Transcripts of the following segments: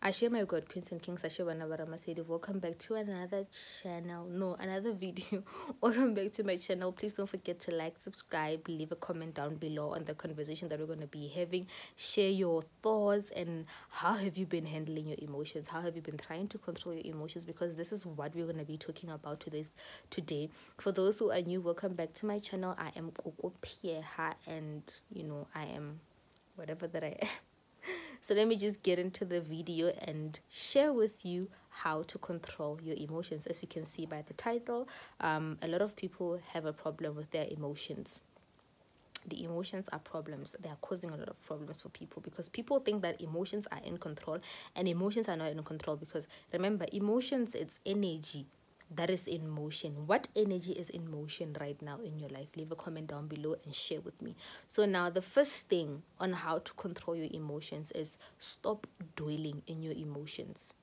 Ashe, my God, Queens and Kings, Ashe Masedi. Welcome back to another channel. No, another video. Welcome back to my channel. Please don't forget to like, subscribe, leave a comment down below on the conversation that we're going to be having. Share your thoughts and how have you been handling your emotions? How have you been trying to control your emotions? Because this is what we're going to be talking about today. For those who are new, welcome back to my channel. I am Coco Pierha, and I am whatever that I am. So let me just get into the video and share with you how to control your emotions. As you can see by the title, a lot of people have a problem with their emotions. The emotions are problems. They are causing a lot of problems for people because people think that emotions are in control, and emotions are not in control. Because remember, emotions, it's energy that is in motion. What energy is in motion right now in your life? Leave a comment down below and share with me. So now the first thing on how to control your emotions is stop dwelling in your emotions.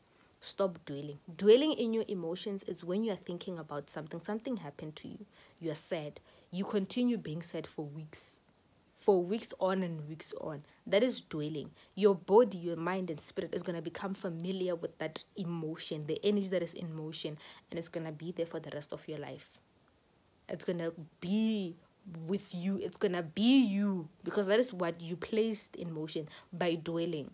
Stop dwelling. Dwelling in your emotions is when you are thinking about something happened to you, you are sad, you continue being sad for weeks on and weeks on. That is dwelling. Your body, your mind and spirit is going to become familiar with that emotion, the energy that is in motion, and it's going to be there for the rest of your life. It's going to be with you. It's going to be you, because that is what you placed in motion by dwelling.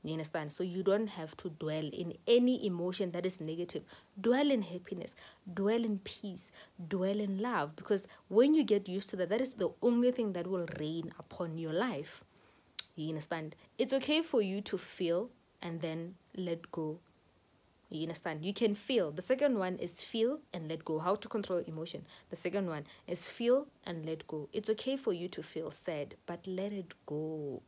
You understand? So you don't have to dwell in any emotion that is negative. Dwell in happiness, dwell in peace, dwell in love. Because when you get used to that, that is the only thing that will reign upon your life. You understand? It's okay for you to feel and then let go. You understand? You can feel. The second one is feel and let go. How to control emotion. The second one is feel and let go. It's okay for you to feel sad, but let it go.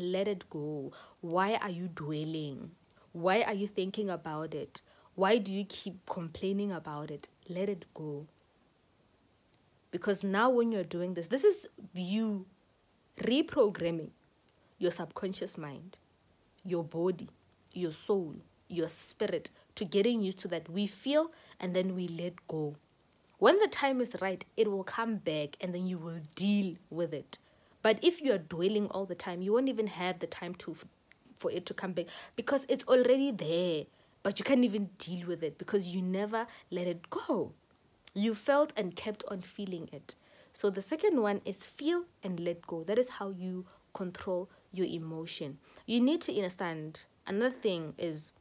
Let it go. Why are you dwelling? Why are you thinking about it? Why do you keep complaining about it? Let it go. Because now when you're doing this is you reprogramming your subconscious mind, your body, your soul, your spirit to getting used to that. We feel and then we let go. When the time is right, it will come back and then you will deal with it. But if you are dwelling all the time, you won't even have the time for it to come back, because it's already there. But you can't even deal with it because you never let it go. You felt and kept on feeling it. So the second one is feel and let go. That is how you control your emotion. You need to understand. Another thing is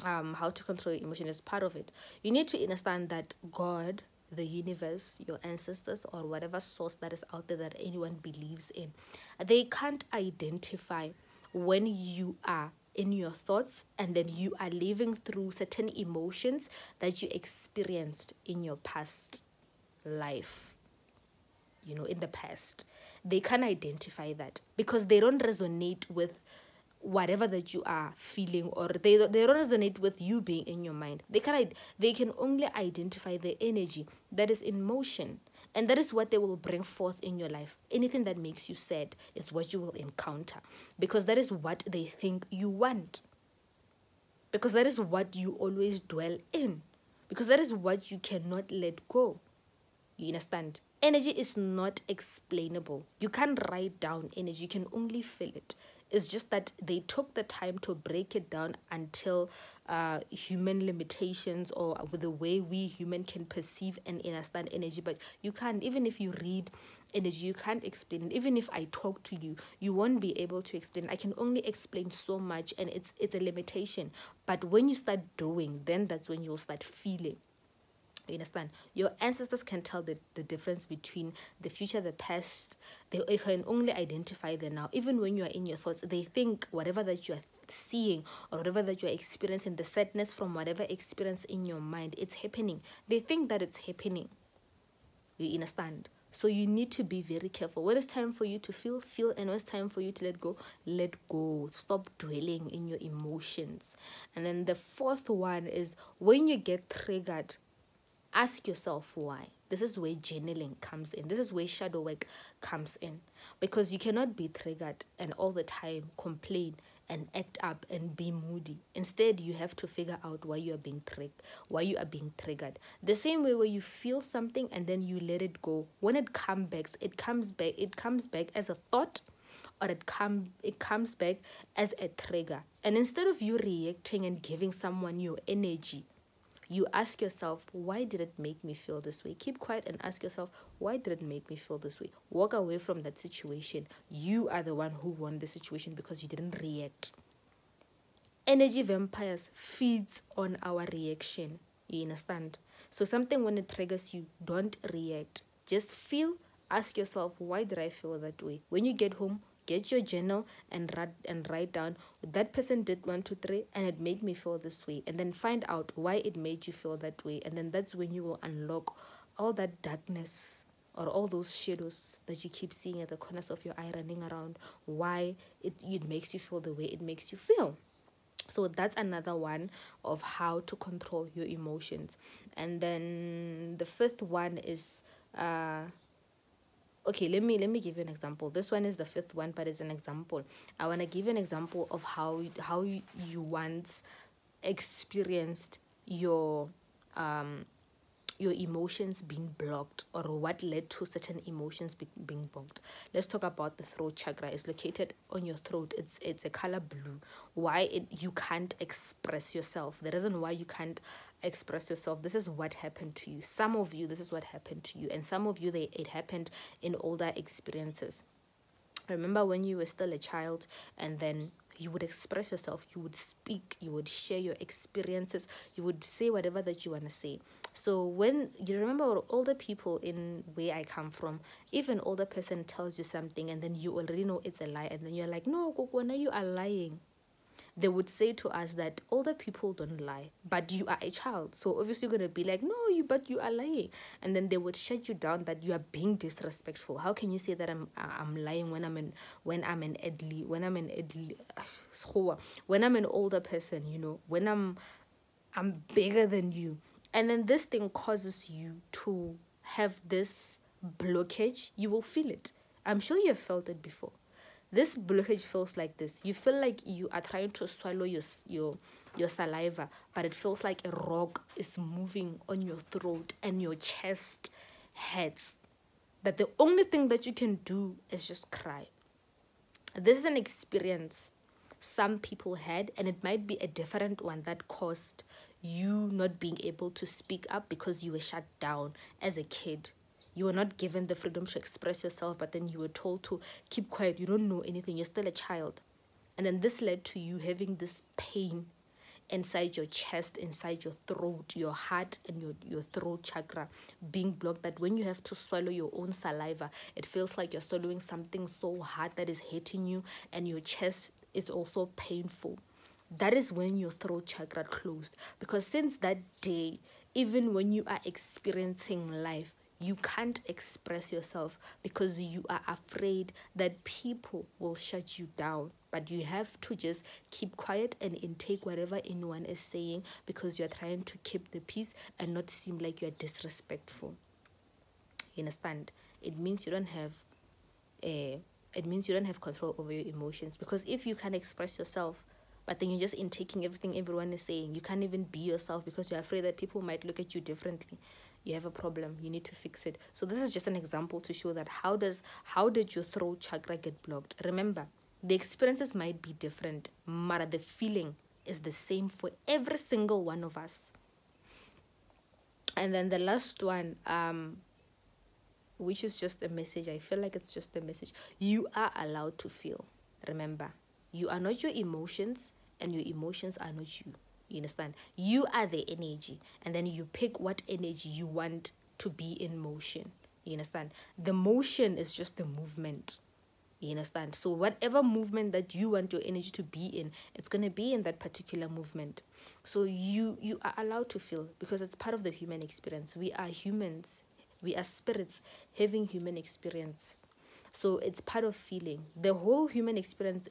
how to control your emotion is part of it. You need to understand that God, the universe, your ancestors, or whatever source that is out there that anyone believes in, they can't identify when you are in your thoughts and then you are living through certain emotions that you experienced in your past life. In the past, they can't identify that because they don't resonate with whatever that you are feeling, or they don't resonate with you being in your mind. They can only identify the energy that is in motion, and that is what they will bring forth in your life. Anything that makes you sad is what you will encounter, because that is what they think you want, because that is what you always dwell in, because that is what you cannot let go. You understand? Energy is not explainable. You can't write down energy. You can only feel it. It's just that they took the time to break it down until human limitations, or with the way we human can perceive and understand energy. But you can't, even if you read energy, you can't explain it. Even if I talk to you, you won't be able to explain. I can only explain so much, and it's a limitation. But when you start doing, then that's when you'll start feeling. You understand? Your ancestors can tell the difference between the future, the past. They can only identify the now. Even when you are in your thoughts, they think whatever that you are seeing or whatever that you are experiencing, the sadness from whatever experience in your mind, it's happening. They think that it's happening. You understand? So you need to be very careful. When it's time for you to feel, and when it's time for you to let go. Stop dwelling in your emotions. And then the fourth one is when you get triggered, ask yourself why. This is where journaling comes in. This is where shadow work comes in. Because you cannot be triggered and all the time complain and act up and be moody. Instead, you have to figure out why you are being triggered. The same way where you feel something and then you let it go. When it comes back as a thought, or it comes back as a trigger. And instead of you reacting and giving someone your energy, you ask yourself, why did it make me feel this way? Keep quiet and ask yourself, why did it make me feel this way? Walk away from that situation. You are the one who won the situation because you didn't react. Energy vampires feeds on our reaction. You understand? So something, when it triggers you, don't react. Just feel, ask yourself, why did I feel that way? When you get home, get your journal and write down, that person did 1, 2, 3 and it made me feel this way. And then find out why it made you feel that way. And then that's when you will unlock all that darkness or all those shadows that you keep seeing at the corners of your eye running around, why it makes you feel the way it makes you feel. So that's another one of how to control your emotions. And then the fifth one is okay, let me give you an example. This one is the fifth one, but it's an example. I want to give you an example of how you once experienced your emotions being blocked, or what led to certain emotions being blocked. Let's talk about the throat chakra. It's located on your throat. It's a color blue. Why you can't express yourself. The reason why you can't express yourself, this is what happened to you. Some of you, this is what happened to you, and some of you, it happened in older experiences. Remember when you were still a child, and then you would express yourself, you would speak, you would share your experiences, you would say whatever that you want to say. So when you remember older people, in where I come from, if an older person tells you something and then you already know it's a lie, and then you're like, no, Kokwana, you are lying. They would say to us that older people don't lie, but you are a child, so obviously you're going to be like, no, but you are lying. And then they would shut you down, that you are being disrespectful. How can you say that I'm lying when I'm an older person, you know, when I'm bigger than you. And then this thing causes you to have this blockage. You will feel it. I'm sure you have felt it before. This blockage feels like this. You feel like you are trying to swallow your saliva, but it feels like a rock is moving on your throat and your chest hurts. That the only thing that you can do is just cry. This is an experience some people had, and it might be a different one that caused you not being able to speak up because you were shut down as a kid. You were not given the freedom to express yourself, but then you were told to keep quiet. You don't know anything. You're still a child. And then this led to you having this pain inside your chest, inside your throat, your heart, and your throat chakra being blocked, that when you have to swallow your own saliva, it feels like you're swallowing something so hard that is hitting you, and your chest is also painful. That is when your throat chakra closed. Because since that day, even when you are experiencing life, you can't express yourself because you are afraid that people will shut you down. But you have to just keep quiet and intake whatever anyone is saying, because you're trying to keep the peace and not seem like you're disrespectful. You understand? It means you don't have control over your emotions. Because if you can't express yourself, but then you're just intaking everything everyone is saying, you can't even be yourself because you're afraid that people might look at you differently. You have a problem. You need to fix it. So this is just an example to show that how did your throat chakra get blocked? Remember, the experiences might be different, but the feeling is the same for every single one of us. And then the last one, which is just a message. I feel like it's just a message. You are allowed to feel. Remember, you are not your emotions, and your emotions are not you. You understand? You are the energy, and then you pick what energy you want to be in motion. You understand? The motion is just the movement. You understand? So whatever movement that you want your energy to be in, it's going to be in that particular movement. So you are allowed to feel, because it's part of the human experience. We are humans. We are spirits having human experience. So it's part of feeling. The whole human experience,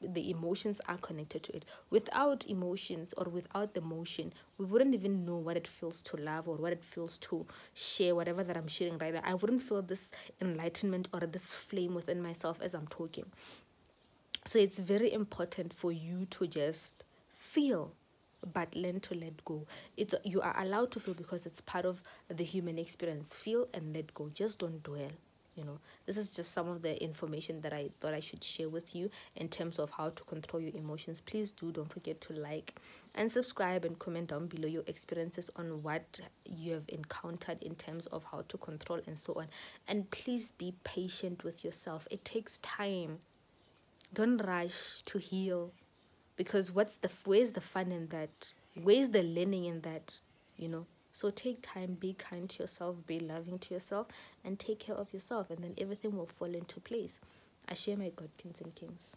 the emotions are connected to it. Without emotions, or without the motion, we wouldn't even know what it feels to love, or what it feels to share whatever that I'm sharing right now. I wouldn't feel this enlightenment or this flame within myself as I'm talking. So it's very important for you to just feel, but learn to let go. You are allowed to feel because it's part of the human experience. Feel and let go. Just don't dwell. This is just some of the information that I thought I should share with you in terms of how to control your emotions. Please don't forget to like and subscribe and comment down below your experiences on what you have encountered in terms of how to control and so on. And please be patient with yourself. It takes time. Don't rush to heal, because where's the fun in that? Where's the learning in that? So take time, be kind to yourself, be loving to yourself, and take care of yourself, and then everything will fall into place. I share my God, kings and kings.